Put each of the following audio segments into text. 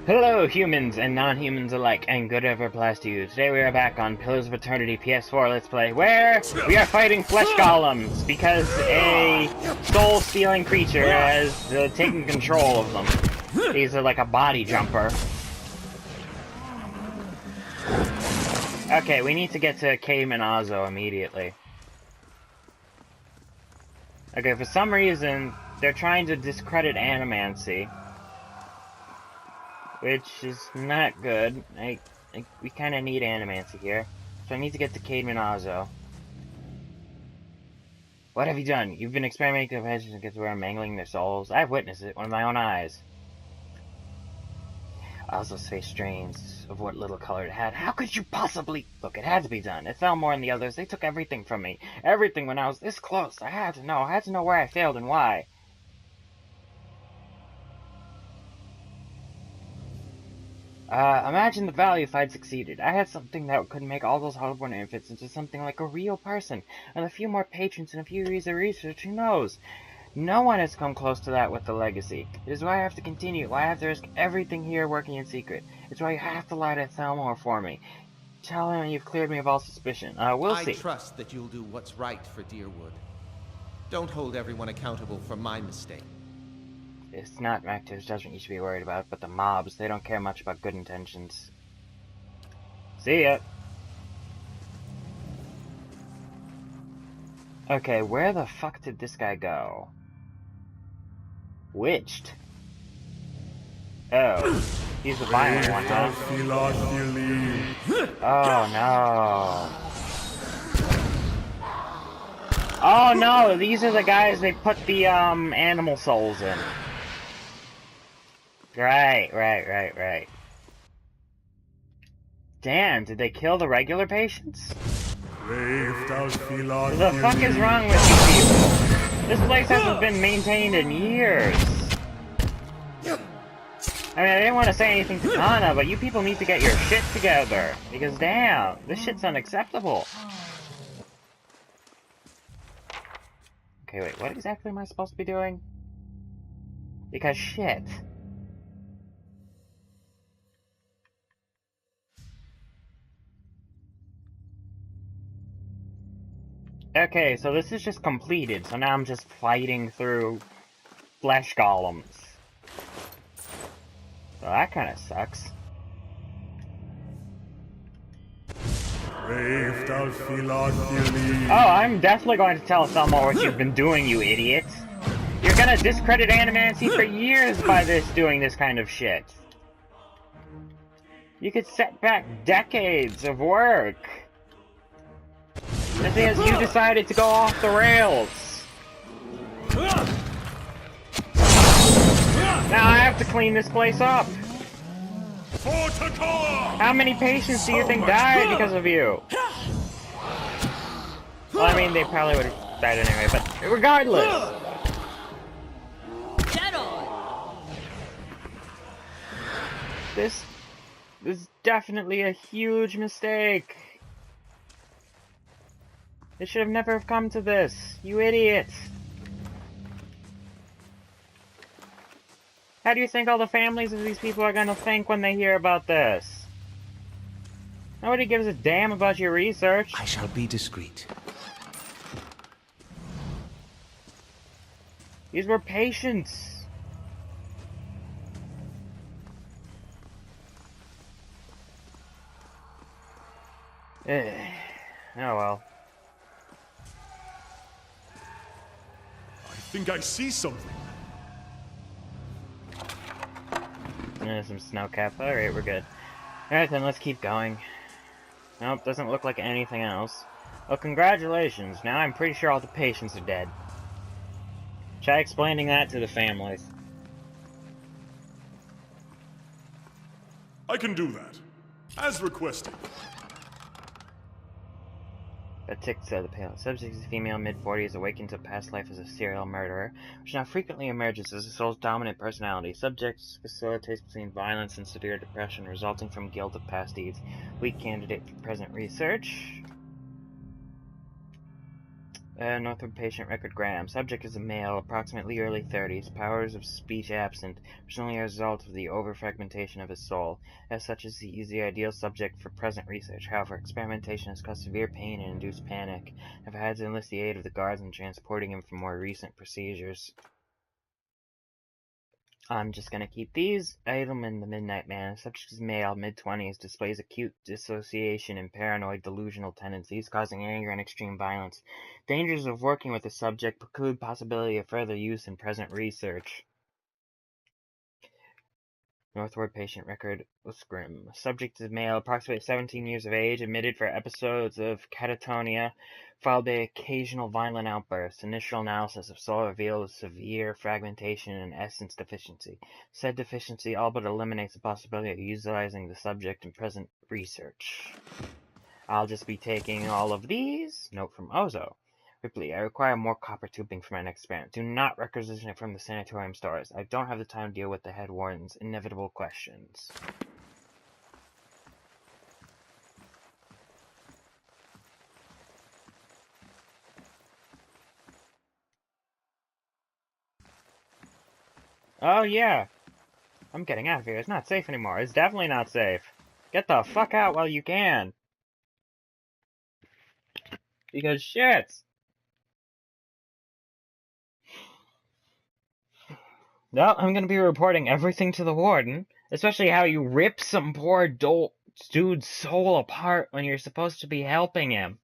Hello, humans and non-humans alike, and good ever applies to you. Today we are back on Pillars of Eternity PS4 Let's Play, where we are fighting flesh golems, because a soul-stealing creature has taken control of them. These are like a body jumper. Okay, we need to get to Caveman Ozo immediately. Okay, for some reason, they're trying to discredit animancy. Which is not good. We kind of need animancy here. So I need to get to Caveman Ozo. What have you done? You've been experimenting with patients against where I'm mangling their souls. I've witnessed it with my own eyes. Ozo's face strains of what little color it had. How could you possibly... Look, it had to be done. It fell more than the others. They took everything from me. Everything when I was this close. I had to know. I had to know where I failed and why. Imagine the value if I'd succeeded. I had something that could make all those hardborn infants into something like a real person. And a few more patrons and a few years of research, who knows? No one has come close to that with the legacy. It is why I have to continue, why I have to risk everything here working in secret. It's why you have to lie to Thelmore for me. Tell him you've cleared me of all suspicion. We'll see. I trust that you'll do what's right for Deerwood. Don't hold everyone accountable for my mistake. It's not Mactiv's judgment you should be worried about, but the mobs, they don't care much about good intentions. See ya! Okay, where the fuck did this guy go? Witched? Oh, he's the violent one, huh? Oh no. Oh no, these are the guys they put the animal souls in. Right. Damn, did they kill the regular patients? What the fuck is wrong with you people? This place hasn't been maintained in years. I mean, I didn't want to say anything to Kana, but you people need to get your shit together. Because damn, this shit's unacceptable. Okay, wait, what exactly am I supposed to be doing? Because shit. Okay, so this is just completed, so now I'm just fighting through flesh golems. So that kinda sucks. Oh, I'm definitely going to tell Thelma what you've been doing, you idiot. You're gonna discredit animancy for years by doing this kind of shit. You could set back decades of work. The thing is, you decided to go off the rails. Now I have to clean this place up. How many patients do you think died because of you? Well, I mean, they probably would have died anyway, but regardless. This is definitely a huge mistake. They should have never have come to this, you idiot. How do you think all the families of these people are gonna think when they hear about this? Nobody gives a damn about your research. I shall be discreet. These were patients. Oh well. I think I see something. Some snow cap. Alright, we're good. Alright then, let's keep going. Nope, doesn't look like anything else. Well, congratulations. Now I'm pretty sure all the patients are dead. Try explaining that to the families. I can do that. As requested. The pale subject is a female, mid-40s, awakened to past life as a serial murderer, which now frequently emerges as the soul's dominant personality. Subject facilitates between violence and severe depression, resulting from guilt of past deeds. Weak candidate for present research. Northwood patient record Graham. Subject is a male, approximately early 30s, powers of speech absent, presumably a result of the overfragmentation of his soul. As such, he is the ideal subject for present research. However, experimentation has caused severe pain and induced panic. I've had to enlist the aid of the guards in transporting him for more recent procedures. I'm just gonna keep these. Item in the Midnight Man. Subject is male, mid-20s, displays acute dissociation and paranoid delusional tendencies, causing anger and extreme violence. Dangers of working with the subject preclude possibility of further use in present research. Northward patient record was grim. Subject is male, approximately 17 years of age, admitted for episodes of catatonia, followed by occasional violent outbursts. Initial analysis of soul reveals severe fragmentation and essence deficiency. Said deficiency all but eliminates the possibility of utilizing the subject in present research. I'll just be taking all of these. Note from Ozo. Ripley, I require more copper tubing for my next experiment. Do not requisition it from the sanatorium stores. I don't have the time to deal with the head warden's inevitable questions. Oh yeah, I'm getting out of here. It's not safe anymore. It's definitely not safe. Get the fuck out while you can. Because shit. Well, I'm gonna be reporting everything to the warden, especially how you rip some poor dude's soul apart when you're supposed to be helping him.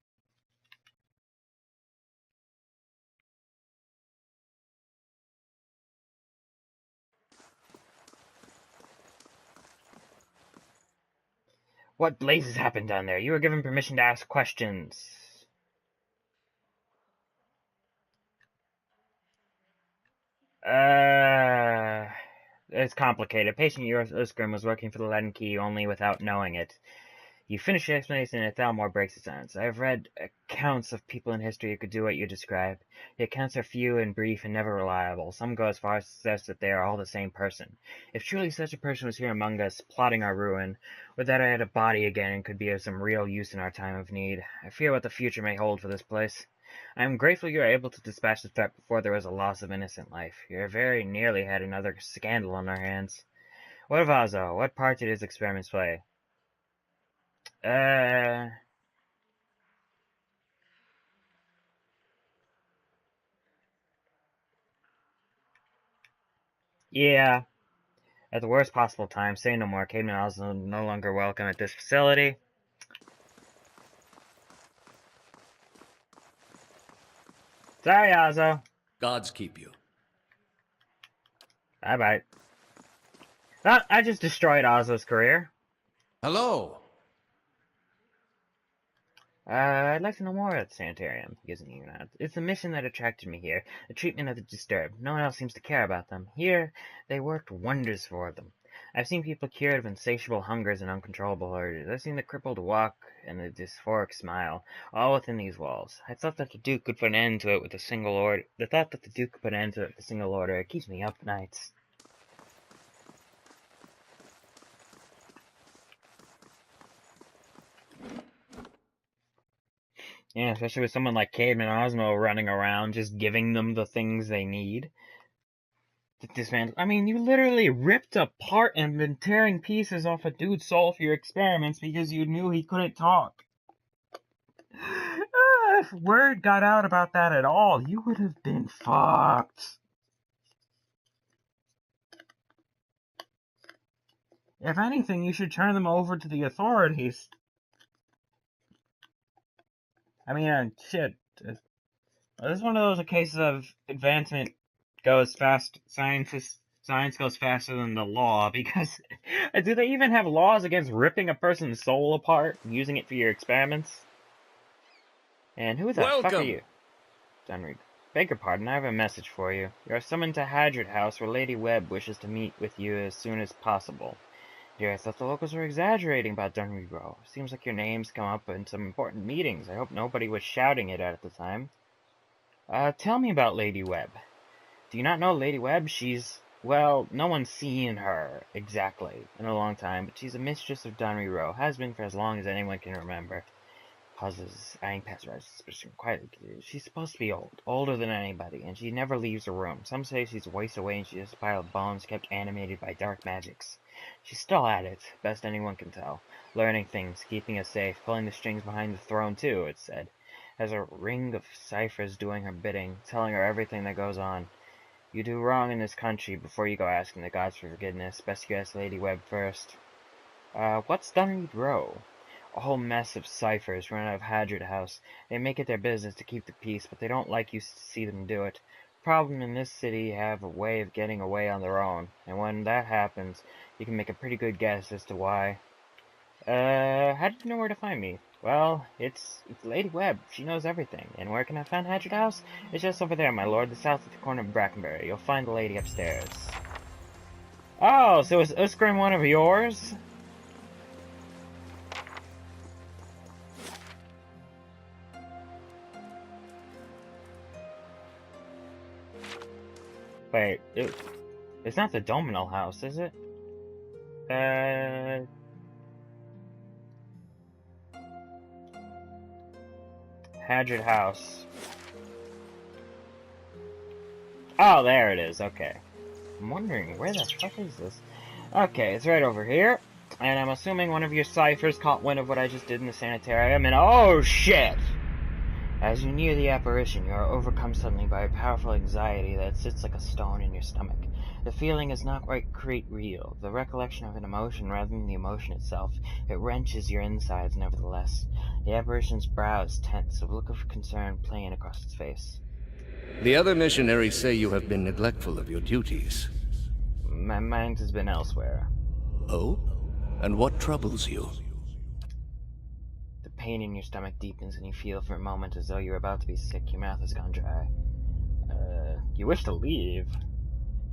What blazes happened down there? You were given permission to ask questions. It's complicated. Patient Uskrim was working for the Leaden Key only without knowing it. You finish your explanation and Thalmor breaks his silence. I have read accounts of people in history who could do what you describe. The accounts are few and brief and never reliable. Some go as far as to suggest that they are all the same person. If truly such a person was here among us, plotting our ruin, or that I had a body again and could be of some real use in our time of need, I fear what the future may hold for this place. I am grateful you were able to dispatch the threat before there was a loss of innocent life. You very nearly had another scandal on our hands. What of Azo? What part did his experiments play? Yeah. At the worst possible time, say no more. Cavemen are also no longer welcome at this facility. Sorry, Azo. Gods keep you. Bye-bye. Well, I just destroyed Azo's career. Hello. I'd like to know more about the sanitarium. He isn't even out. It's the mission that attracted me here. The treatment of the disturbed. No one else seems to care about them. Here, they worked wonders for them. I've seen people cured of insatiable hungers and uncontrollable urges. I've seen the crippled walk and the dysphoric smile, all within these walls. I thought that the Duke could put an end to it with a single order. The thought that the Duke could put an end to it with a single order. It keeps me up nights. Yeah, especially with someone like Caveman Osmo running around just giving them the things they need. This man, I mean, you literally ripped apart and been tearing pieces off a dude's soul for your experiments because you knew he couldn't talk. If word got out about that at all, you would have been fucked. If anything, you should turn them over to the authorities. I mean, shit. This is one of those cases of advancement goes fast. Science goes faster than the law, because do they even have laws against ripping a person's soul apart and using it for your experiments? And who the fuck are you? Dunrig. Beg your pardon, I have a message for you. You are summoned to Hadrid House, where Lady Webb wishes to meet with you as soon as possible. Dear, I thought the locals were exaggerating about Dunrigo. Seems like your name's come up in some important meetings. I hope nobody was shouting it at the time. Tell me about Lady Webb. Do you not know Lady Webb? She's, well, no one's seen her, exactly, in a long time, but she's a mistress of Dunrigo. Has been for as long as anyone can remember. Pauses, eyeing past her suspicion quietly. She's supposed to be old, older than anybody, and she never leaves her room. Some say she's a waste away and she's just a pile of bones kept animated by dark magics. She's still at it, best anyone can tell. Learning things, keeping us safe, pulling the strings behind the throne too, it's said. Has a ring of ciphers doing her bidding, telling her everything that goes on. You do wrong in this country before you go asking the gods for forgiveness. Best you ask Lady Webb first. What's Dunreed Row? A whole mess of ciphers run out of Hadrid House. They make it their business to keep the peace, but they don't like you to see them do it. Problem in this city have a way of getting away on their own, and when that happens, you can make a pretty good guess as to why. How did you know where to find me? Well, it's Lady Webb. She knows everything. And where can I find Hadrid House? It's just over there, my lord, the south at the corner of Brackenbury. You'll find the lady upstairs. Oh, so is Uskrim one of yours? Wait, it's not the Dominal house, is it? Hadrid House. Oh, there it is, okay. I'm wondering, where the fuck is this? Okay, it's right over here. And I'm assuming one of your ciphers caught wind of what I just did in the sanitarium, and oh shit! As you near the apparition, you are overcome suddenly by a powerful anxiety that sits like a stone in your stomach. The feeling is not quite real, the recollection of an emotion rather than the emotion itself. It wrenches your insides, nevertheless. The apparition's brows tense, a look of concern playing across its face. The other missionaries say you have been neglectful of your duties. My mind has been elsewhere. Oh? And what troubles you? The pain in your stomach deepens and you feel for a moment as though you're about to be sick. Your mouth has gone dry. You wish to leave?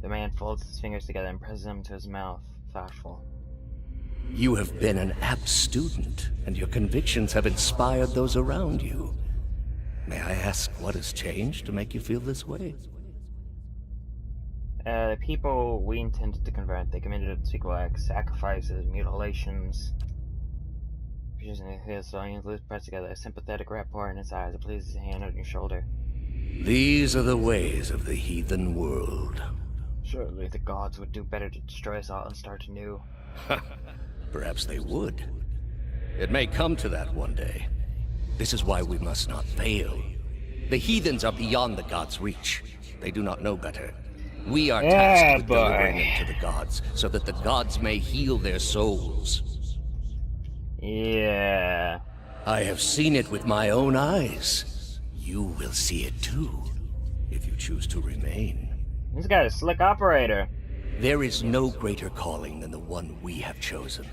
The man folds his fingers together and presses them to his mouth, thoughtful. You have been an apt student, and your convictions have inspired those around you. May I ask what has changed to make you feel this way? The people we intended to convert, they committed unspeakable acts, sacrifices, mutilations. Using his civilians lips pressed together, a sympathetic rapport in his eyes, it places his hand on your shoulder. These are the ways of the heathen world. Surely the gods would do better to destroy us all and start anew. Perhaps they would. It may come to that one day. This is why we must not fail. The heathens are beyond the gods' reach. They do not know better. We are tasked with delivering them to the gods, so that the gods may heal their souls. Yeah. I have seen it with my own eyes. You will see it too, if you choose to remain. This guy's a slick operator. There is no greater calling than the one we have chosen.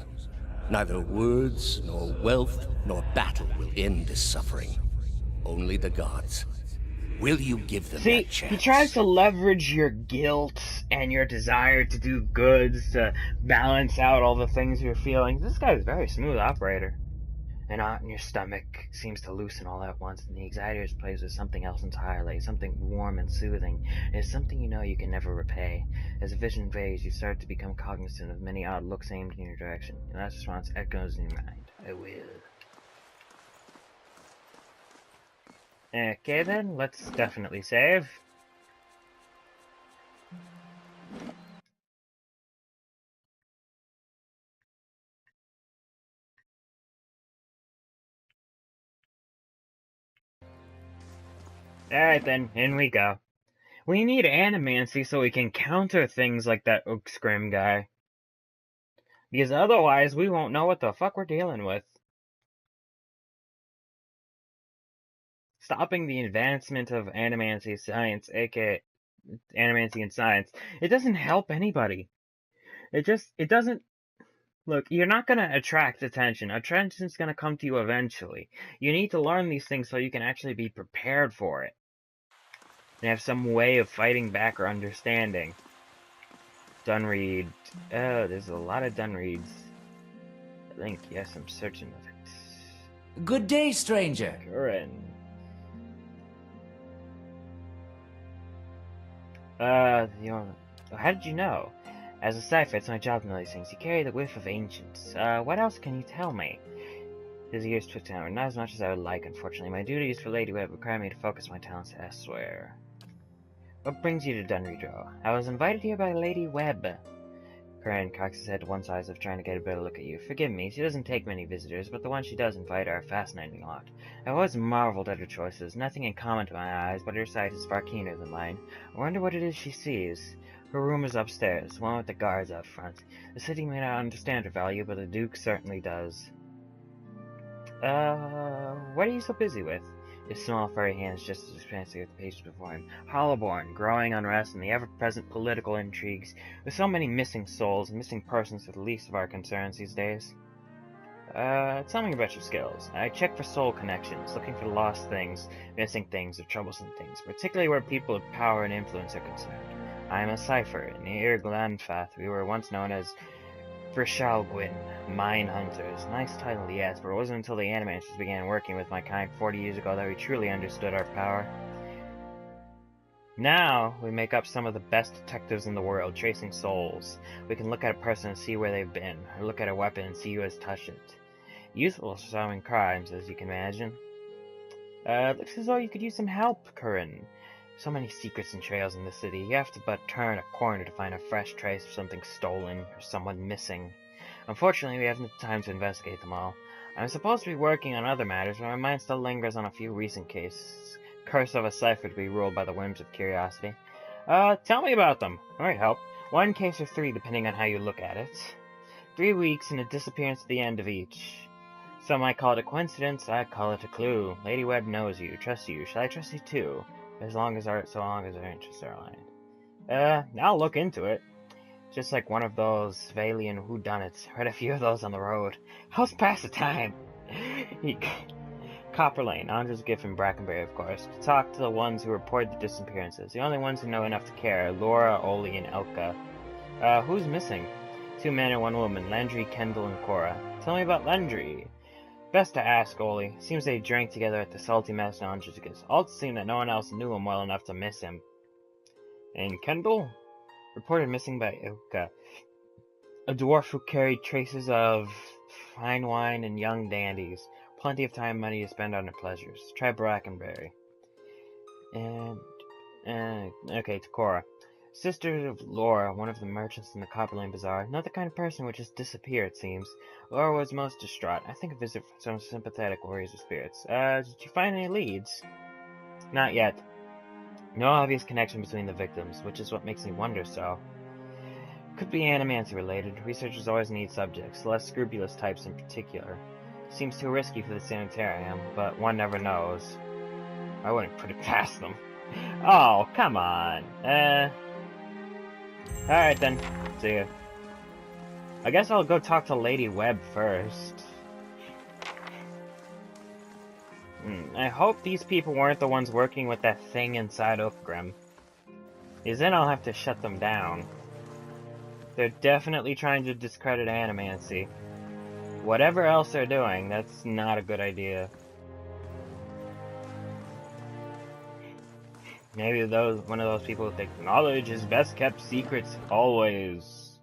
Neither words, nor wealth, nor battle will end this suffering. Only the gods. Will you give them that chance? He tries to leverage your guilt and your desire to do goods to balance out all the things you're feeling. This guy's a very smooth operator. A knot in your stomach seems to loosen all at once, and the anxiety is replaced with something else entirely, something warm and soothing. It is something you know you can never repay. As the vision fades, you start to become cognizant of many odd looks aimed in your direction. Your last response echoes in your mind. I will. Okay then, let's definitely save. Alright then, in we go. We need animancy so we can counter things like that Uskrim guy. Because otherwise, we won't know what the fuck we're dealing with. Stopping the advancement of animancy science, aka animancy and science, it doesn't help anybody. It doesn't... Look, you're not gonna attract attention. Attention's gonna come to you eventually. You need to learn these things so you can actually be prepared for it. And have some way of fighting back or understanding. Dunreed. Oh, there's a lot of Dunreeds. I think, yes, I'm certain of it. Good day, stranger. Curran. How did you know? As a cipher, it's my job to know these things. You carry the whiff of ancients. What else can you tell me? His years twisting out, not as much as I would like, unfortunately. My duties for Lady Web require me to focus my talents elsewhere. What brings you to Dunridro? I was invited here by Lady Web. Corinne cocks his head to one side as if trying to get a better look at you. Forgive me, she doesn't take many visitors, but the ones she does invite are a fascinating lot. I've always marveled at her choices, nothing in common to my eyes, but her sight is far keener than mine. I wonder what it is she sees. Her room is upstairs, one with the guards out front. The city may not understand her value, but the Duke certainly does. What are you so busy with? His small furry hands just as expansive with the pages before him. Hollowborn, growing unrest, and the ever-present political intrigues. With so many missing souls and missing persons are the least of our concerns these days. Tell me about your skills. I check for soul connections, looking for lost things, missing things, or troublesome things, particularly where people of power and influence are concerned. I am a cipher. Near Glanfath, we were once known as Brishalgwyn, Mine Hunters. Nice title, yes, but it wasn't until the Animancers began working with my kind 40 years ago that we truly understood our power. Now, we make up some of the best detectives in the world, tracing souls. We can look at a person and see where they've been, or look at a weapon and see who has touched it. Useful for solving crimes, as you can imagine. Looks as though you could use some help, Corinne. So many secrets and trails in the city, you have to but turn a corner to find a fresh trace of something stolen, or someone missing. Unfortunately, we haven't the time to investigate them all. I'm supposed to be working on other matters, but my mind still lingers on a few recent cases. Curse of a cipher to be ruled by the whims of curiosity. Tell me about them. I might help. 1 case or 3, depending on how you look at it. 3 weeks and a disappearance at the end of each. Some might call it a coincidence, I call it a clue. Lady Webb knows you, trusts you. Shall I trust you too? So long as our interests are aligned. I'll look into it. Just like one of those Valian whodunits. Read a few of those on the road. How's pass the time? Copper Lane, Andre's gift in Brackenbury, of course. To talk to the ones who report the disappearances. The only ones who know enough to care. Laura, Oli, and Elka. Who's missing? 2 men and 1 woman. Landry, Kendall, and Cora. Tell me about Landry. Best to ask, Oli. Seems they drank together at the Salty Mouse in Andrus. All to seem that no one else knew him well enough to miss him. And Kendall? Reported missing by Ilka, a dwarf who carried traces of fine wine and young dandies. Plenty of time and money to spend on their pleasures. Try Brackenbury. Okay, to Cora. Sister of Laura, one of the merchants in the Copper Lane Bazaar. Not the kind of person who just disappear, it seems. Laura was most distraught. I think a visit from some sympathetic warriors of spirits. Did you find any leads? Not yet. No obvious connection between the victims, which is what makes me wonder so. Could be animancy related. Researchers always need subjects, less scrupulous types in particular. Seems too risky for the sanitarium, but one never knows. I wouldn't put it past them. Oh, come on. Alright then. See ya. I guess I'll go talk to Lady Webb first. I hope these people weren't the ones working with that thing inside Oakgrim. Because then I'll have to shut them down. They're definitely trying to discredit animancy. Whatever else they're doing, that's not a good idea. Maybe one of those people who think knowledge is best kept secrets always.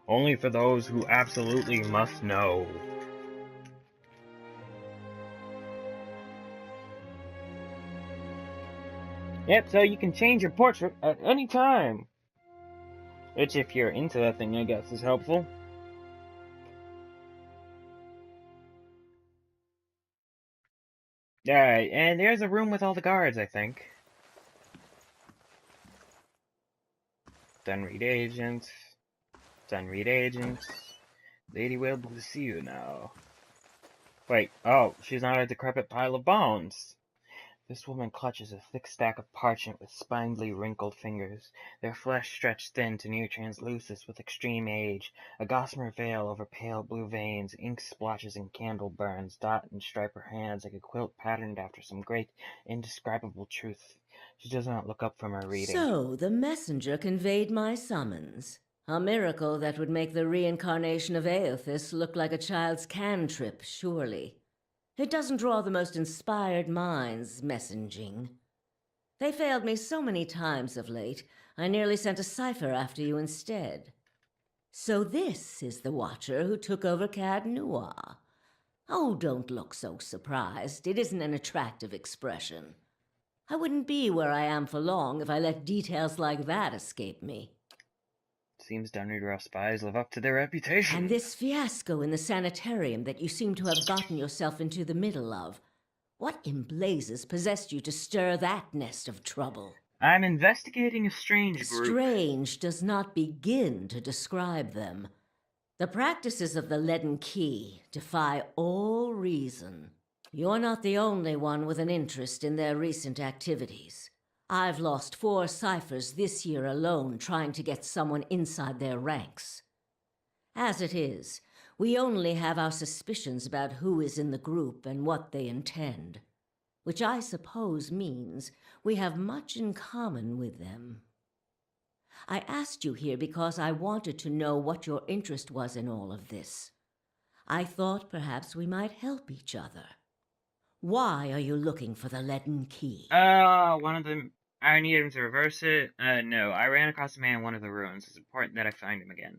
Only for those who absolutely must know. Yep, so you can change your portrait at any time. Which, if you're into that thing, I guess is helpful. Alright, and there's a room with all the guards, I think. Done read agents. Done read agents. Lady Webb will see you now. Wait, oh, she's not a decrepit pile of bones. This woman clutches a thick stack of parchment with spindly, wrinkled fingers, their flesh stretched thin to near translucence with extreme age, a gossamer veil over pale blue veins, ink splotches and candle burns dot and stripe her hands like a quilt patterned after some great, indescribable truth. She does not look up from her reading. So, the messenger conveyed my summons. A miracle that would make the reincarnation of Aothis look like a child's cantrip, surely. It doesn't draw the most inspired minds, messaging. They failed me so many times of late, I nearly sent a cipher after you instead. So this is the Watcher who took over Cad Noir. Oh, don't look so surprised. It isn't an attractive expression. I wouldn't be where I am for long if I let details like that escape me. Seems Dunreader spies live up to their reputation. And this fiasco in the sanitarium that you seem to have gotten yourself into the middle of. What in blazes possessed you to stir that nest of trouble? I'm investigating a strange group. Strange does not begin to describe them. The practices of the Leaden Key defy all reason. You're not the only one with an interest in their recent activities. I've lost 4 ciphers this year alone trying to get someone inside their ranks. As it is, we only have our suspicions about who is in the group and what they intend, which I suppose means we have much in common with them. I asked you here because I wanted to know what your interest was in all of this. I thought perhaps we might help each other. Why are you looking for the Leaden Key? One of them. I need him to reverse it. No. I ran across a man in one of the ruins. It's important that I find him again.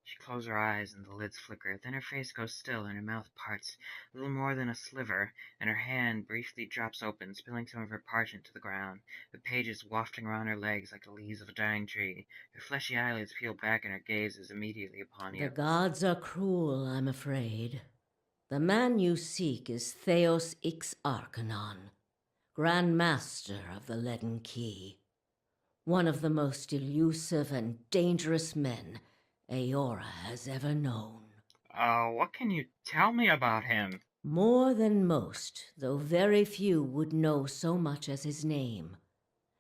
She closed her eyes and the lids flicker. Then her face goes still and her mouth parts, a little more than a sliver, and her hand briefly drops open, spilling some of her parchment to the ground, the pages wafting around her legs like the leaves of a dying tree. Her fleshy eyelids peel back and her gaze is immediately upon you. The gods are cruel, I'm afraid. The man you seek is Theos Ix Arcanon, Grand Master of the Leaden Key. One of the most elusive and dangerous men Aora has ever known. What can you tell me about him? More than most, though very few would know so much as his name.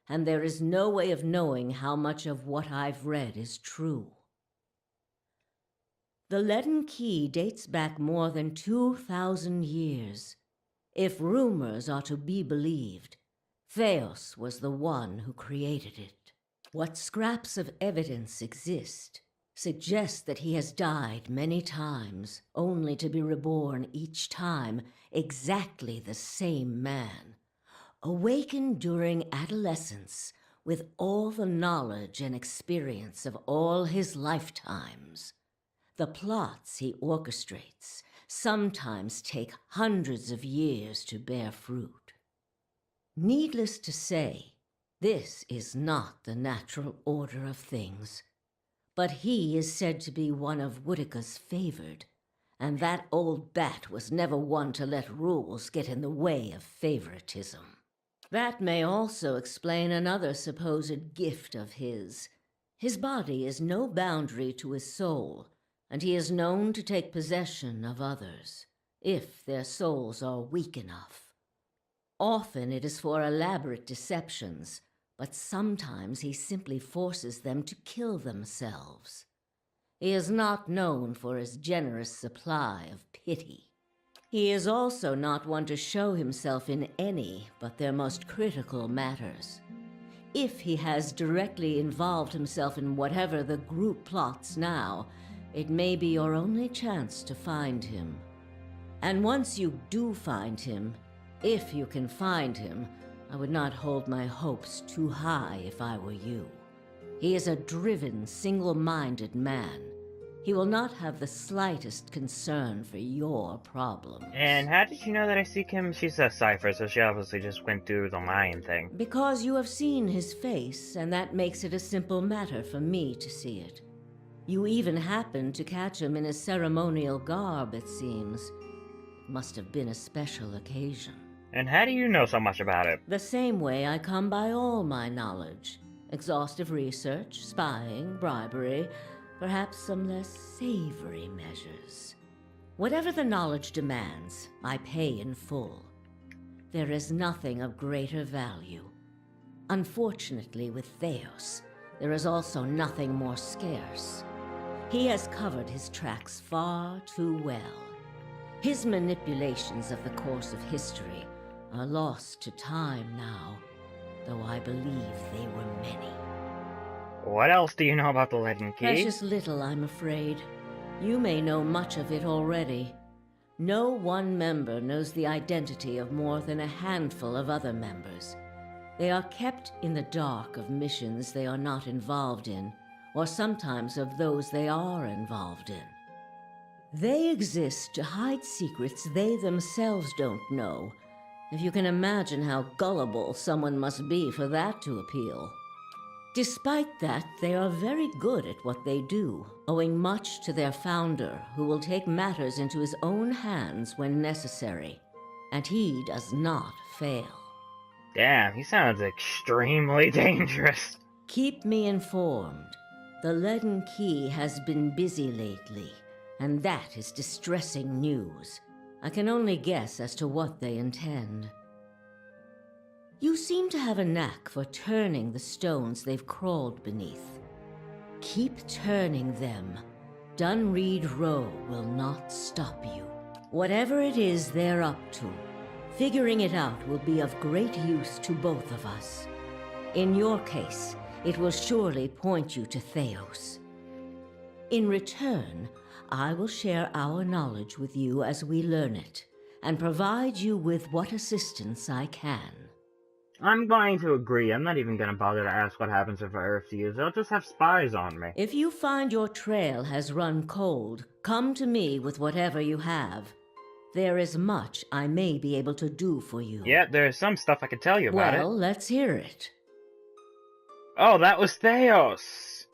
And there is no way of knowing how much of what I've read is true. The Leaden Key dates back more than 2,000 years. If rumors are to be believed, Theos was the one who created it. What scraps of evidence exist suggests that he has died many times, only to be reborn each time exactly the same man, awakened during adolescence with all the knowledge and experience of all his lifetimes. The plots he orchestrates sometimes take hundreds of years to bear fruit. Needless to say, this is not the natural order of things. But he is said to be one of Woodica's favored, and that old bat was never one to let rules get in the way of favoritism. That may also explain another supposed gift of his. His body is no boundary to his soul, and he is known to take possession of others, if their souls are weak enough. Often it is for elaborate deceptions, but sometimes he simply forces them to kill themselves. He is not known for his generous supply of pity. He is also not one to show himself in any but their most critical matters. If he has directly involved himself in whatever the group plots now, it may be your only chance to find him. And once you do find him, if you can find him, I would not hold my hopes too high if I were you. He is a driven, single-minded man. He will not have the slightest concern for your problems. And how did you know that I seek him? She says cipher, so she obviously just went through the Mayan thing. Because you have seen his face, and that makes it a simple matter for me to see it. You even happened to catch him in his ceremonial garb, it seems. It must have been a special occasion. And how do you know so much about it? The same way I come by all my knowledge. Exhaustive research, spying, bribery, perhaps some less savory measures. Whatever the knowledge demands, I pay in full. There is nothing of greater value. Unfortunately, with Theos, there is also nothing more scarce. He has covered his tracks far too well. His manipulations of the course of history are lost to time now, though I believe they were many. What else do you know about the Leaden Key? Precious little, I'm afraid. You may know much of it already. No one member knows the identity of more than a handful of other members. They are kept in the dark of missions they are not involved in, or sometimes of those they are involved in. They exist to hide secrets they themselves don't know. If you can imagine how gullible someone must be for that to appeal. Despite that, they are very good at what they do, owing much to their founder, who will take matters into his own hands when necessary. And he does not fail. Damn, he sounds extremely dangerous. Keep me informed. The Leaden Key has been busy lately, and that is distressing news. I can only guess as to what they intend. You seem to have a knack for turning the stones they've crawled beneath. Keep turning them. Dunreed Row will not stop you. Whatever it is they're up to, figuring it out will be of great use to both of us. In your case, it will surely point you to Theos. In return, I will share our knowledge with you as we learn it, and provide you with what assistance I can. I'm going to agree. I'm not even going to bother to ask what happens if I refuse. They'll just have spies on me. If you find your trail has run cold, come to me with whatever you have. There is much I may be able to do for you. Yeah, there's some stuff I could tell you about Well, let's hear it. Oh, that was Theos!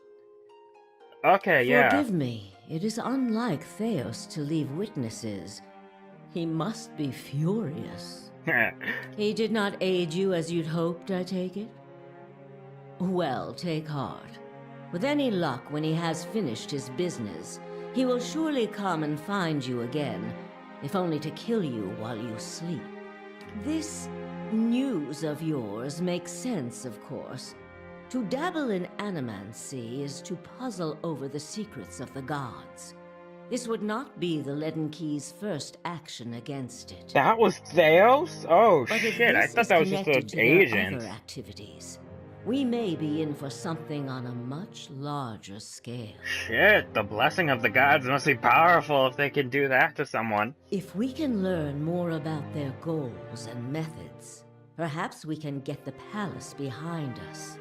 Okay, yeah. Forgive me. It is unlike Theos to leave witnesses. He must be furious. He did not aid you as you'd hoped, I take it? Well, take heart. With any luck, when he has finished his business, he will surely come and find you again, if only to kill you while you sleep. This news of yours makes sense, of course. To dabble in animancy is to puzzle over the secrets of the gods. This would not be the Leaden Key's first action against it. That was Theos? Oh, But if shit, I this thought is that was just connected an to their agent. other activities, we may be in for something on a much larger scale. Shit, the blessing of the gods must be powerful if they can do that to someone. If we can learn more about their goals and methods, perhaps we can get the palace behind us.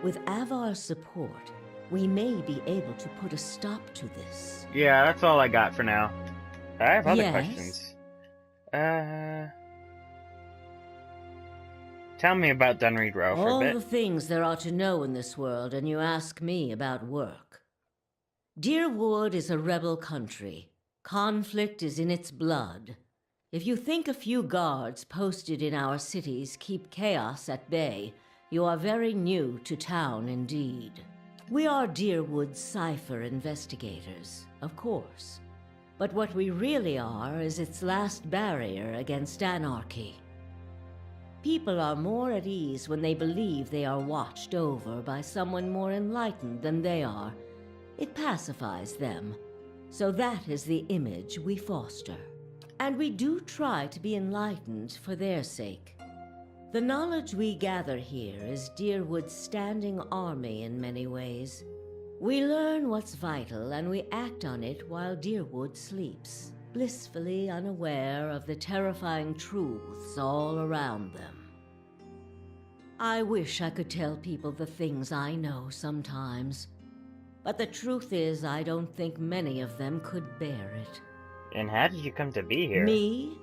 With Avar's support, we may be able to put a stop to this. Yeah, that's all I got for now. I have other Yes? questions. Tell me about Dunreed Row for All a bit. the things there are to know in this world, and you ask me about work. Deerwood is a rebel country. Conflict is in its blood. If you think a few guards posted in our cities keep chaos at bay, you are very new to town indeed. We are Deerwood's cipher investigators, of course. But what we really are is its last barrier against anarchy. People are more at ease when they believe they are watched over by someone more enlightened than they are. It pacifies them. So that is the image we foster. And we do try to be enlightened for their sake. The knowledge we gather here is Deerwood's standing army in many ways. We learn what's vital and we act on it while Deerwood sleeps, blissfully unaware of the terrifying truths all around them. I wish I could tell people the things I know sometimes, but the truth is I don't think many of them could bear it. And how did you come to be here? Me?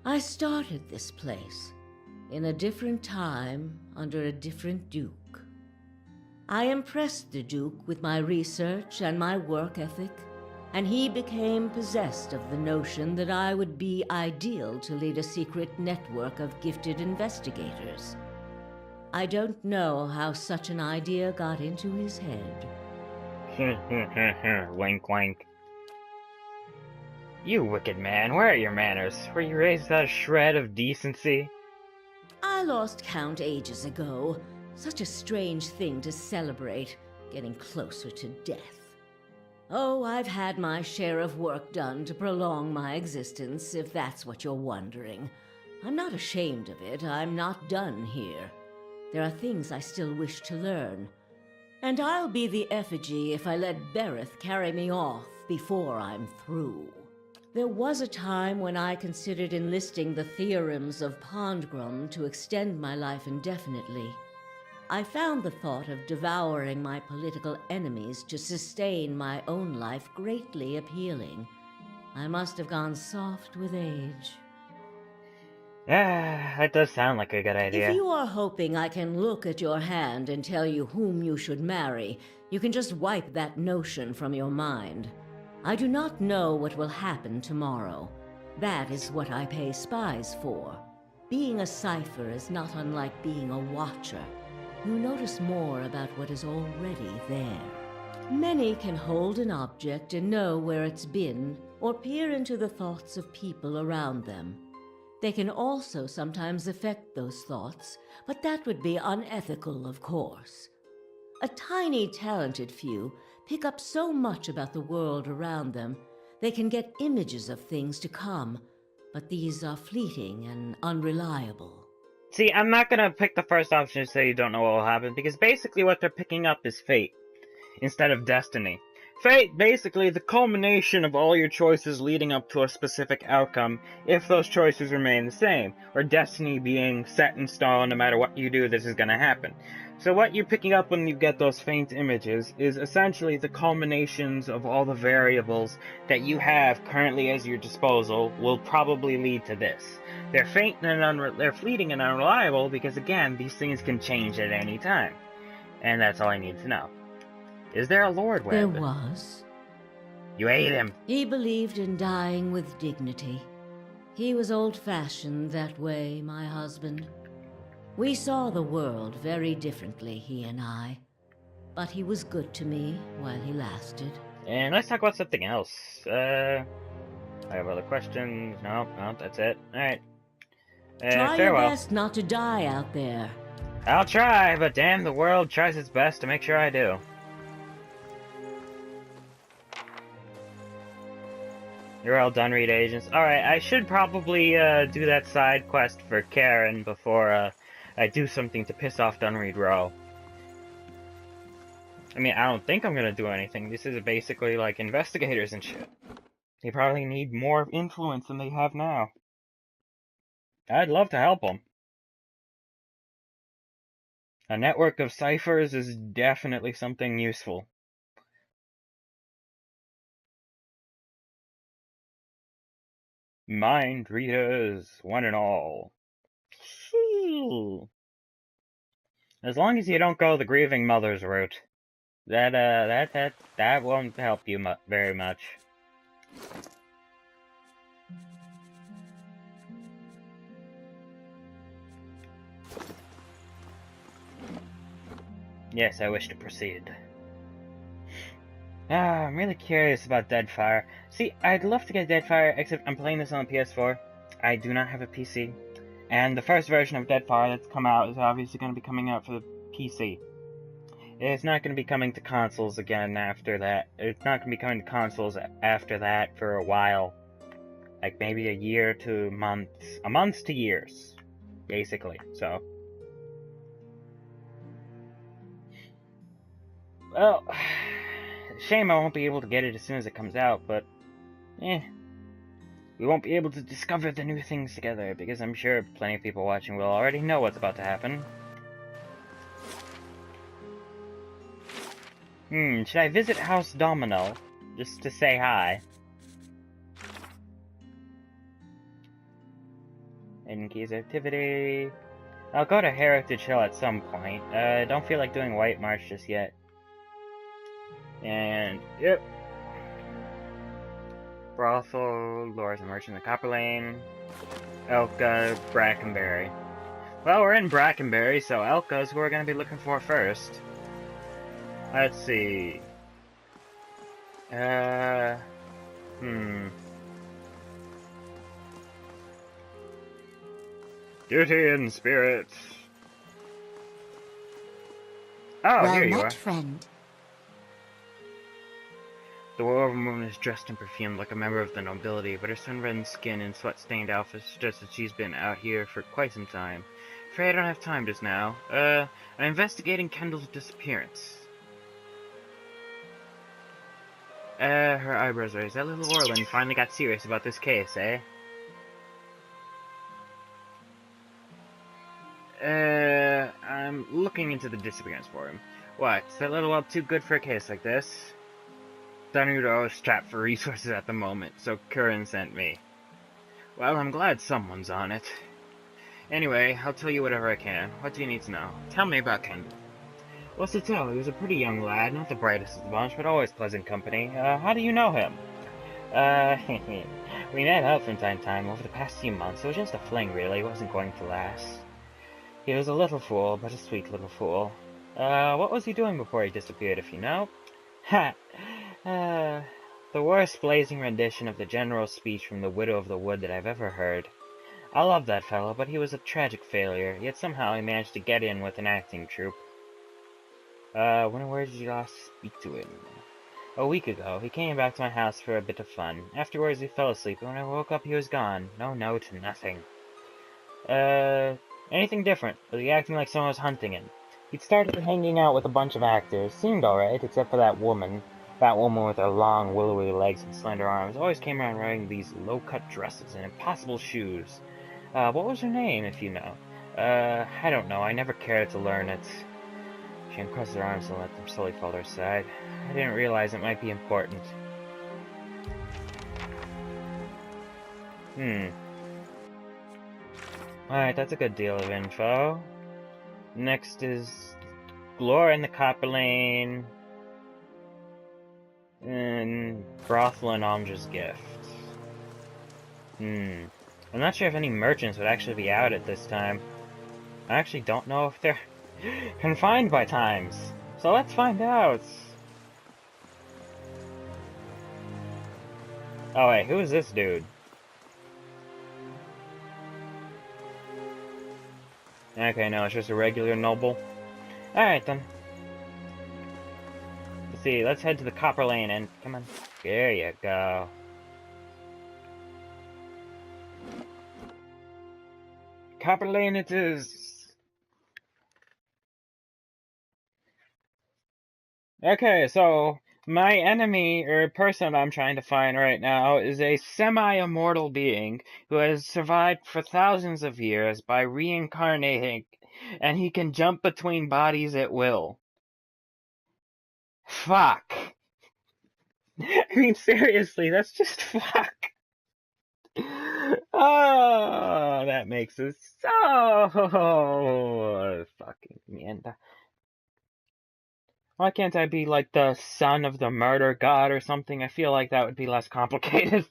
I started this place. In a different time, under a different Duke. I impressed the Duke with my research and my work ethic, and he became possessed of the notion that I would be ideal to lead a secret network of gifted investigators. I don't know how such an idea got into his head. Wink, wink. You wicked man, where are your manners? Were you raised without a shred of decency? I lost count ages ago. Such a strange thing to celebrate, getting closer to death. Oh, I've had my share of work done to prolong my existence, if that's what you're wondering. I'm not ashamed of it. I'm not done here. There are things I still wish to learn. And I'll be the effigy if I let Bereth carry me off before I'm through. There was a time when I considered enlisting the theorems of Pondgrum to extend my life indefinitely. I found the thought of devouring my political enemies to sustain my own life greatly appealing. I must have gone soft with age. Yeah, that does sound like a good idea. If you are hoping I can look at your hand and tell you whom you should marry, you can just wipe that notion from your mind. I do not know what will happen tomorrow. That is what I pay spies for. Being a cipher is not unlike being a watcher. You notice more about what is already there. Many can hold an object and know where it's been, or peer into the thoughts of people around them. They can also sometimes affect those thoughts, but that would be unethical, of course. A tiny, talented few pick up so much about the world around them, they can get images of things to come, but these are fleeting and unreliable. See, I'm not gonna pick the first option to say you don't know what will happen, because basically what they're picking up is fate, instead of destiny. Fate, basically, the culmination of all your choices leading up to a specific outcome, if those choices remain the same, or destiny being set in stone, no matter what you do, this is gonna happen. So what you're picking up when you get those faint images is essentially the culminations of all the variables that you have currently at your disposal will probably lead to this. They're faint and they're fleeting and unreliable because, again, these things can change at any time. And that's all I need to know. Is there a Lord There Webb? was. You ate him. He believed in dying with dignity. He was old-fashioned that way, my husband. We saw the world very differently, he and I. But he was good to me while he lasted. And let's talk about something else. I have other questions. No, that's it. Alright. Try your Farewell. best not to die out there. I'll try, but damn, the world tries its best to make sure I do. You're all done, Reed agents. Alright, I should probably do that side quest for Karen before I do something to piss off Dunreed Row. I mean, I don't think I'm gonna do anything. This is basically like investigators and shit. They probably need more influence than they have now. I'd love to help them. A network of ciphers is definitely something useful. Mind readers, one and all. As long as you don't go the grieving mother's route, that won't help you very much. Yes, I wish to proceed. I'm really curious about Deadfire. See, I'd love to get Deadfire, except I'm playing this on the PS4. I do not have a PC. And the first version of Deadfire that's come out is obviously going to be coming out for the PC. It's not going to be coming to consoles again after that. It's not going to be coming to consoles after that for a while. Like maybe a year to months. A month to years, basically, so. Well, shame I won't be able to get it as soon as it comes out, but we won't be able to discover the new things together, because I'm sure plenty of people watching will already know what's about to happen. Should I visit House Domino, just to say hi? Hidden Keys activity. I'll go to Heritage Hill at some point. Don't feel like doing White March just yet. And, yep. Brothel, Laura's a merchant in the Copper Lane. Elka, Brackenberry. Well, we're in Brackenberry, so Elka's who we're going to be looking for first. Let's see. Duty and spirit. Oh, Well here you met, are. friend. The woman is dressed and perfumed like a member of the nobility, but her sunburned skin and sweat-stained outfit suggests that she's been out here for quite some time. Afraid I don't have time just now. I'm investigating Kendall's disappearance. Her eyebrows raised. That little Orlin finally got serious about this case, eh? looking into the disappearance for him. What, is that little up too good for a case like this? Danudo is strapped for resources at the moment, so Curran sent me. Well, I'm glad someone's on it. Anyway, I'll tell you whatever I can. What do you need to know? Tell me about Kendall. What's to tell? He was a pretty young lad, not the brightest of the bunch, but always pleasant company. How do you know him? We met up from time to time over the past few months. It was just a fling, really. It wasn't going to last. He was a little fool, but a sweet little fool. What was he doing before he disappeared, if you know? Ha! The worst blazing rendition of the general's speech from the Widow of the Wood that I've ever heard. I love that fellow, but he was a tragic failure, yet somehow he managed to get in with an acting troupe. When and where did you last speak to him? A week ago. He came back to my house for a bit of fun. Afterwards he fell asleep, and when I woke up he was gone. No note, nothing. Anything different? Was he acting like someone was hunting him? He'd started hanging out with a bunch of actors. Seemed alright, except for that woman. That woman with her long, willowy legs and slender arms always came around wearing these low-cut dresses and impossible shoes. What was her name, if you know? I don't know. I never cared to learn it. She uncrossed her arms and let them slowly fall to her side. I didn't realize it might be important. Alright, that's a good deal of info. Next is Glora in the Copper Lane. And Brothel and Omja's Gift. I'm not sure if any merchants would actually be out at this time. I actually don't know if they're confined by times. So let's find out. Oh wait, who is this dude? Okay, no, it's just a regular noble. Alright then. Let's see, let's head to the Copper Lane and come on. There you go. Copper Lane it is. Okay, so my enemy, or person I'm trying to find right now, is a semi-immortal being who has survived for thousands of years by reincarnating, and he can jump between bodies at will. Fuck. I mean, seriously, that's just fuck. Oh, that makes it so fucking mierda. Why can't I be like the son of the murder god or something? I feel like that would be less complicated.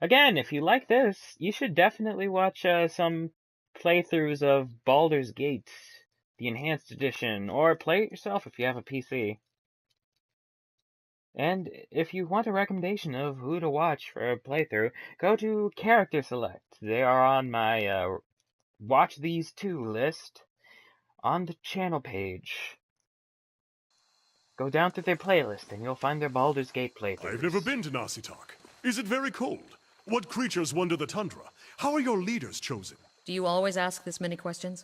Again, if you like this, you should definitely watch some playthroughs of Baldur's Gate, the Enhanced Edition, or play it yourself if you have a PC. And if you want a recommendation of who to watch for a playthrough, go to Character Select. They are on my Watch These Two list on the channel page. Go down through their playlist and you'll find their Baldur's Gate playthroughs. I've never been to Nasitok. Is it very cold? What creatures wander the tundra? How are your leaders chosen? Do you always ask this many questions?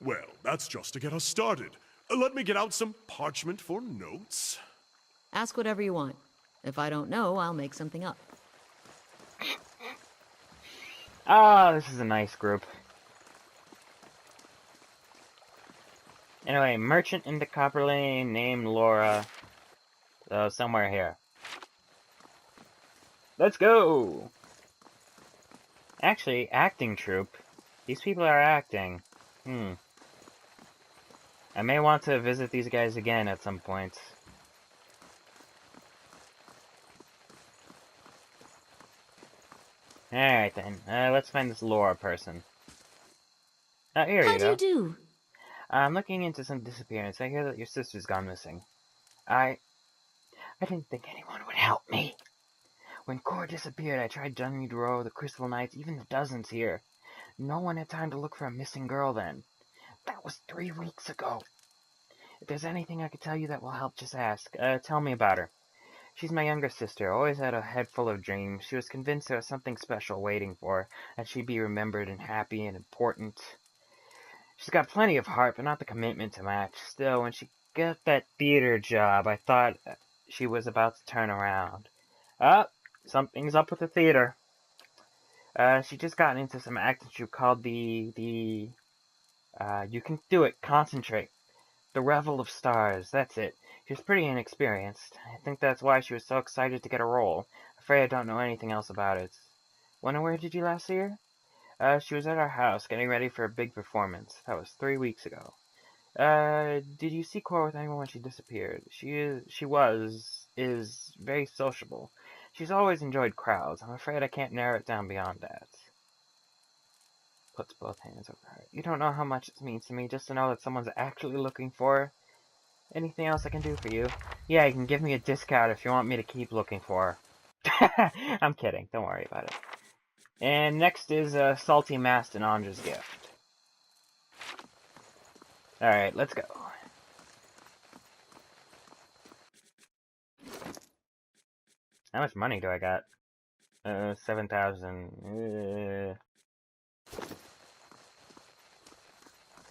Well, that's just to get us started. Let me get out some parchment for notes. Ask whatever you want. If I don't know, I'll make something up. Ah, this is a nice group. Anyway, merchant in the Copper Lane named Laura. So, somewhere here. Let's go! Actually, acting troupe. These people are acting. I may want to visit these guys again at some point. Alright then, let's find this Laura person. Oh, here you go. How do you do? I'm looking into some disappearance. I hear that your sister's gone missing. I didn't think anyone would help me. When Cor disappeared, I tried Dunedrow, the Crystal Knights, even the dozens here. No one had time to look for a missing girl then. That was 3 weeks ago. If there's anything I could tell you that will help, just ask. Tell me about her. She's my younger sister, always had a head full of dreams. She was convinced there was something special waiting for her, that she'd be remembered and happy and important. She's got plenty of heart, but not the commitment to match. Still, when she got that theater job, I thought she was about to turn around. Something's up with the theater. She just got into some acting troupe called you can do it, concentrate. The Revel of Stars, that's it. She was pretty inexperienced. I think that's why she was so excited to get a role. Afraid I don't know anything else about it. When and where did you last see her? She was at our house, getting ready for a big performance. That was 3 weeks ago. Did you see Cora with anyone when she disappeared? She is very sociable. She's always enjoyed crowds. I'm afraid I can't narrow it down beyond that. Puts both hands over her. You don't know how much it means to me just to know that someone's actually looking for her. Anything else I can do for you? Yeah, you can give me a discount if you want me to keep looking for her. I'm kidding. Don't worry about it. And next is Salty Mast and Andra's gift. Alright, let's go. How much money do I got? 7,000.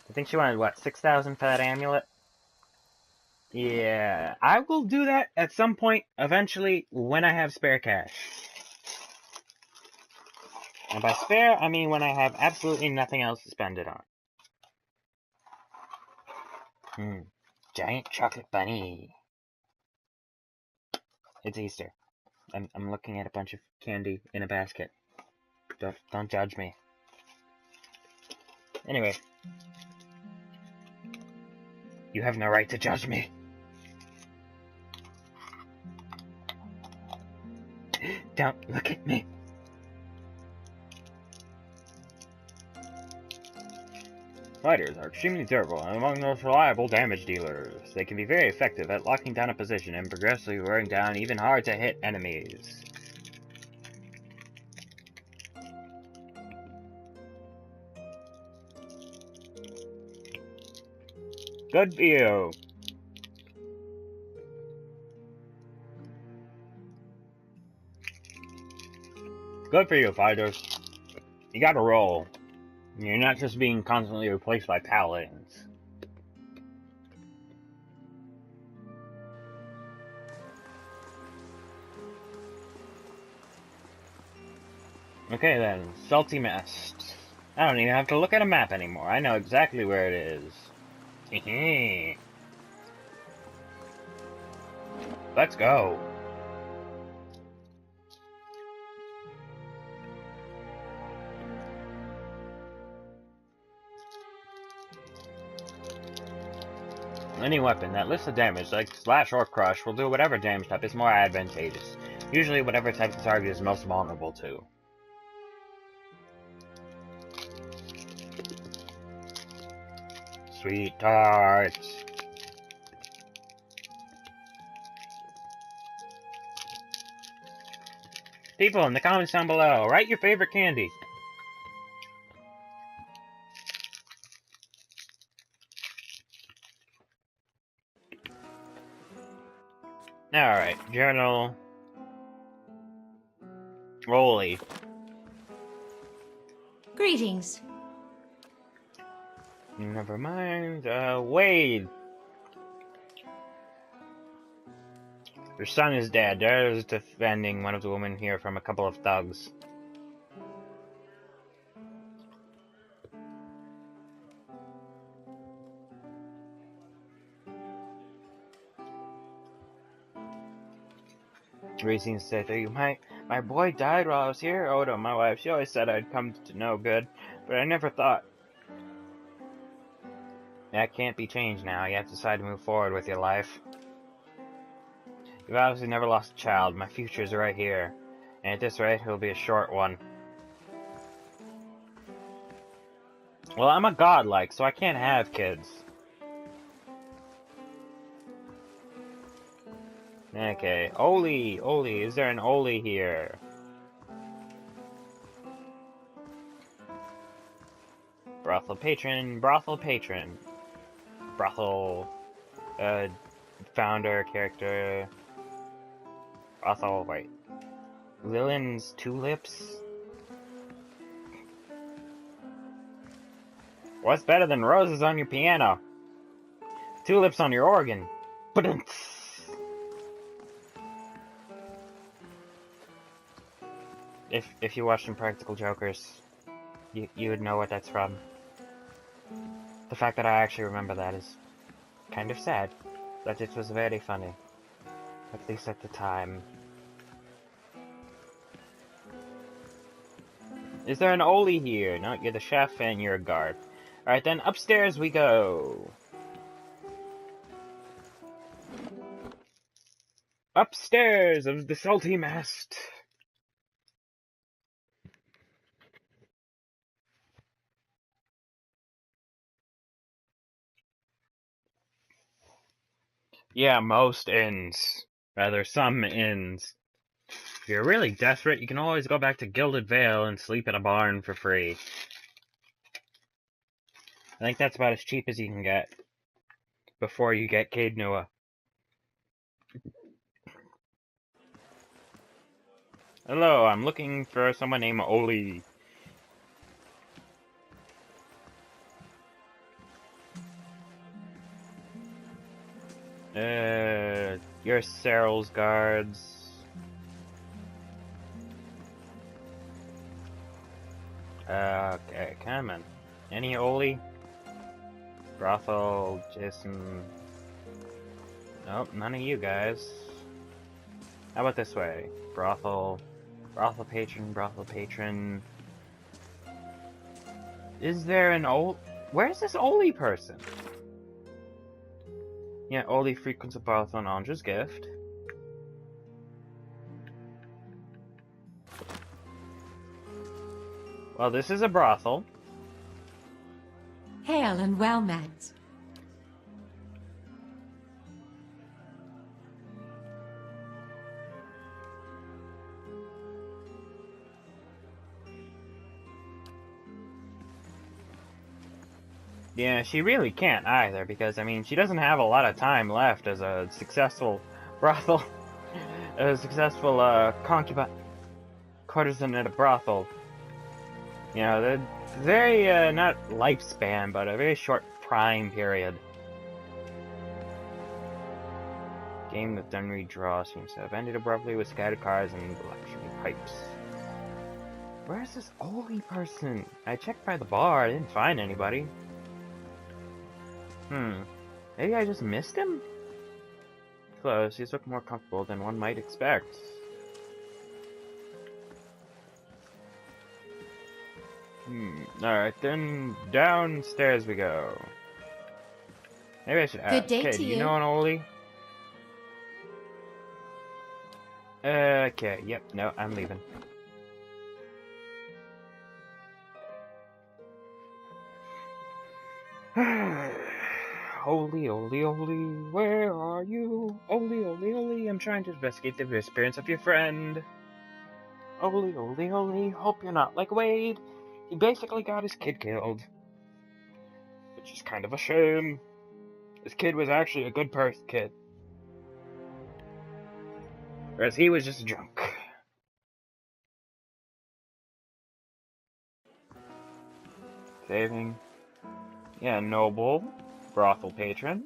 I think she wanted, what, 6,000 for that amulet? Yeah, I will do that at some point, eventually, when I have spare cash. And by spare, I mean when I have absolutely nothing else to spend it on. Giant chocolate bunny. It's Easter. I'm looking at a bunch of candy in a basket. Don't judge me. Anyway. You have no right to judge me. Don't look at me. Fighters are extremely durable and among the most reliable damage dealers. They can be very effective at locking down a position and progressively wearing down even hard-to-hit enemies. Good for you. Good for you, fighters. You gotta roll. You're not just being constantly replaced by paladins. Okay then, Salty Mast. I don't even have to look at a map anymore. I know exactly where it is. Hehe. Let's go. Any weapon that lists the damage, like Slash or Crush, will do whatever damage type is more advantageous. Usually whatever type the target is most vulnerable to. Sweet tarts. People in the comments down below, write your favorite candy. Alright, journal. Rolly. Greetings. Never mind. Wade. Your son is dead. There's defending one of the women here from a couple of thugs. Racing said, my boy died while I was here. Oda, my wife, she always said I'd come to no good, but I never thought. That can't be changed now. You have to decide to move forward with your life. You've obviously never lost a child. My future's right here. And at this rate, it'll be a short one. Well, I'm a godlike, so I can't have kids. Okay, Oli, is there an Oli here? Brothel patron. Brothel, founder, character. Brothel, wait. Lillian's tulips? What's better than roses on your piano? Tulips on your organ. if you watched Impractical Jokers, you would know what that's from. The fact that I actually remember that is kind of sad, but it was very funny, at least at the time. Is there an Oli here? No, you're the chef and you're a guard. Alright then, upstairs we go! Upstairs of the salty mast! Yeah, most inns. Rather, some inns. If you're really desperate, you can always go back to Gilded Vale and sleep in a barn for free. I think that's about as cheap as you can get before you get Cade Nua. Hello, I'm looking for someone named Oli. You're Cyril's guards. Okay, come on. Any Oli? Brothel, Jason. Nope, none of you guys. How about this way? Brothel patron. Is there an where's this Oli person? Yeah, Oli frequents a brothel on Andra's gift. Well, this is a brothel. Hail and well met. Yeah, she really can't either, because, I mean, she doesn't have a lot of time left as a successful brothel, a successful, concubine, courtesan at a brothel. You know, the very, not lifespan, but a very short prime period. Game that done redraw seems to have ended abruptly with scattered cars and luxury pipes. Where's this Oli person? I checked by the bar, I didn't find anybody. Maybe I just missed him? Close, he's looking more comfortable than one might expect. Alright, then downstairs we go. Maybe I should ask. Good day okay, to do you you. know an Oli? Okay, yep, no, I'm leaving. Oli, Oli, Oli, where are you? Oli, Oli, Oli, I'm trying to investigate the disappearance of your friend. Oli, Oli, Oli, hope you're not like Wade. He basically got his kid killed. Which is kind of a shame. This kid was actually a good kid. Whereas he was just a drunk. Saving. Yeah, noble. Brothel patron.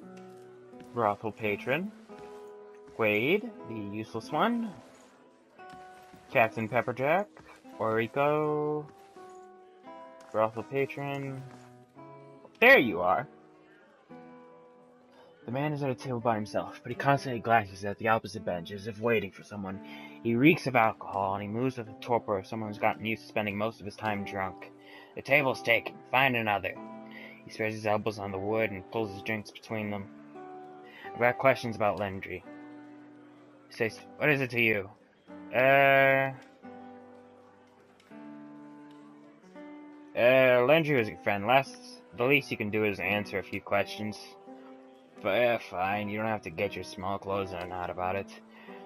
Wade, the useless one. Captain Pepperjack. Orico. Brothel patron. There you are! The man is at a table by himself, but he constantly glances at the opposite bench as if waiting for someone. He reeks of alcohol, and he moves with the torpor of someone who's gotten used to spending most of his time drunk. The table's taken. Find another. He spreads his elbows on the wood and pulls his drinks between them. I've got questions about Lendry. He says, what is it to you? Lendry was your friend. The least you can do is answer a few questions. But, fine, you don't have to get your small clothes in a knot about it.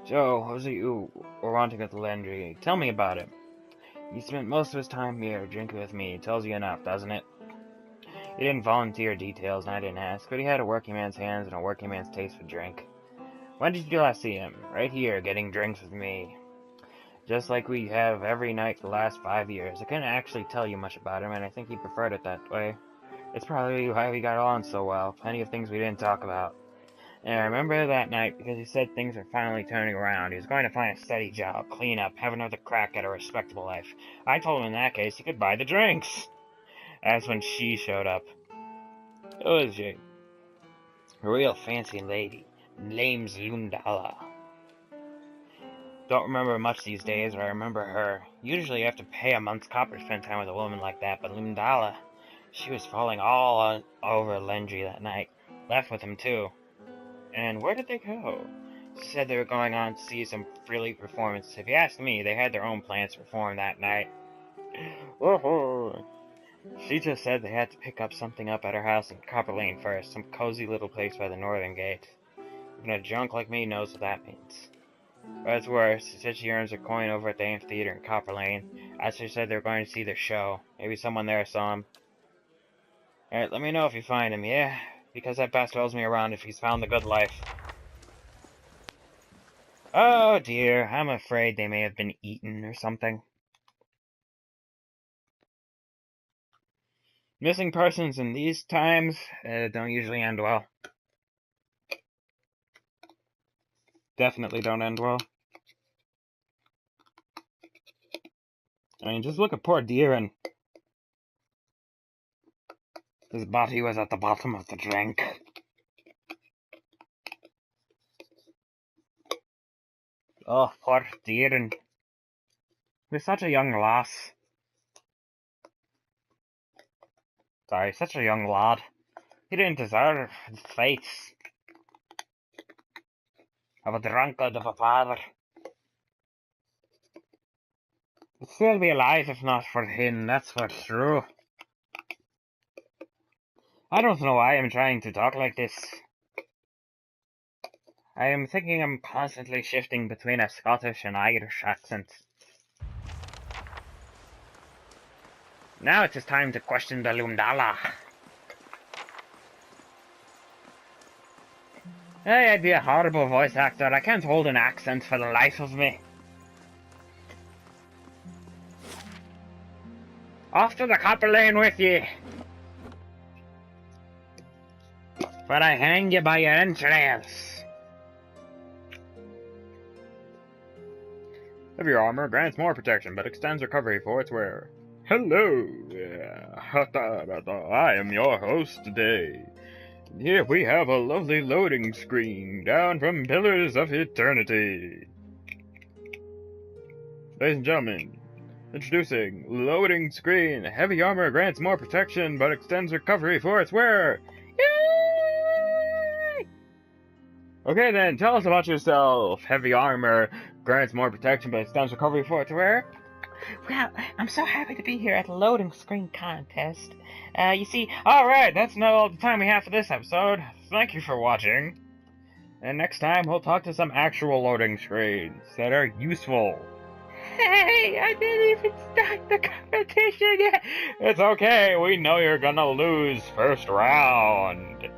So, what was it you were wanting with Lendry? Tell me about it. He spent most of his time here, drinking with me. Tells you enough, doesn't it? He didn't volunteer details, and I didn't ask, but he had a working man's hands and a working man's taste for drink. When did you last see him? Right here, getting drinks with me. Just like we have every night for the last 5 years. I couldn't actually tell you much about him, and I think he preferred it that way. It's probably why we got on so well. Plenty of things we didn't talk about. And I remember that night because he said things were finally turning around. He was going to find a steady job, clean up, have another crack at a respectable life. I told him in that case he could buy the drinks. That's when she showed up. Who was she? A real fancy lady. Name's Lundala. Don't remember much these days, but I remember her. Usually you have to pay a month's copper to spend time with a woman like that, but Lundala, she was falling all over Lendry that night. Left with him, too. And where did they go? She said they were going on to see some frilly performance. If you ask me, they had their own plans to perform that night. Woohoo! She just said they had to pick up something up at her house in Copper Lane first, some cozy little place by the northern gate. Even a drunk like me knows what that means. But it's worse. She said she earns her coin over at the amphitheater in Copper Lane. Asher said they were going to see their show. Maybe someone there saw him. Alright, let me know if you find him, yeah? Because that bastard owes me around if he's found the good life. Oh dear, I'm afraid they may have been eaten or something. Missing persons in these times don't usually end well. Definitely don't end well. I mean, just look at poor Deeren. His body was at the bottom of the drink. Oh, poor Deeren. He was such a young lass. Sorry, such a young lad. He didn't deserve his fate of a drunkard of a father. He'd still be alive if not for him, that's for true. I don't know why I'm trying to talk like this. I am thinking I'm constantly shifting between a Scottish and Irish accent. Now it is time to question the Lundala. Hey, I'd be a horrible voice actor. I can't hold an accent for the life of me. Off to the Copper Lane with ye. But I hang you by your entrails. Heavier armor grants more protection, but extends recovery for its wearer. Hello! I am your host today. Here we have a lovely loading screen down from Pillars of Eternity. Ladies and gentlemen, introducing loading screen. Heavy armor grants more protection, but extends recovery for its wearer. Yay! Okay then, tell us about yourself. Heavy armor grants more protection, but extends recovery for its wearer. Well, I'm so happy to be here at the loading screen contest. You see, alright, that's not all the time we have for this episode. Thank you for watching. And next time, we'll talk to some actual loading screens that are useful. Hey, I didn't even start the competition yet. It's okay, we know you're gonna lose first round.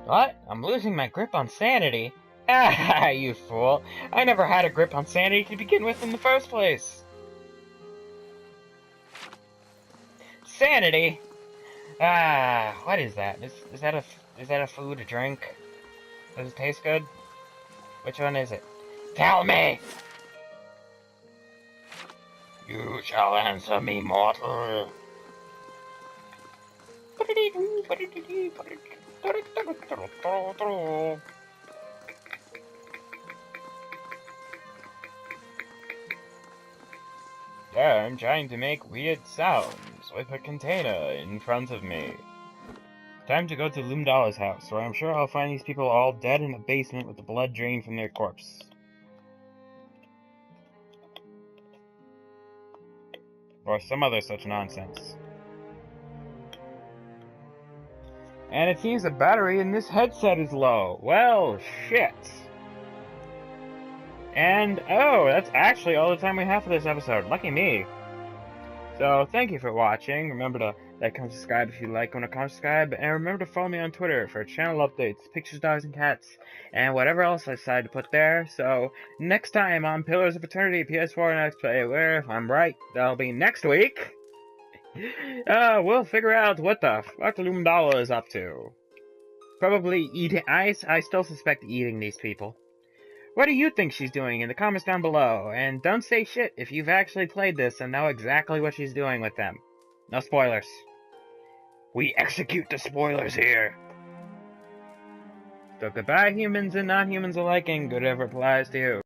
What? I'm losing my grip on sanity? Ah, you fool. I never had a grip on sanity to begin with in the first place. Sanity? Ah, what is that? Is that a food, a drink? Does it taste good? Which one is it? Tell me! You shall answer me, mortal. Yeah, I'm trying to make weird sounds with a container in front of me. Time to go to Lumdala's house, where I'm sure I'll find these people all dead in a basement with the blood drained from their corpse. Or some other such nonsense. And it seems the battery in this headset is low. Well, shit. And, oh, that's actually all the time we have for this episode. Lucky me. So, thank you for watching. Remember to Like, comment, subscribe if you like, want to comment, subscribe, and remember to follow me on Twitter for channel updates, pictures, dogs, and cats, and whatever else I decide to put there. So, next time on Pillars of Eternity PS4 and X Play, where, if I'm right, that'll be next week, we'll figure out what the fuck Lumdala is up to. Probably eating. I still suspect eating these people. What do you think she's doing in the comments down below? And don't say shit if you've actually played this and know exactly what she's doing with them. No spoilers. We execute the spoilers here. So goodbye, humans and non-humans alike, and good ever applies to you.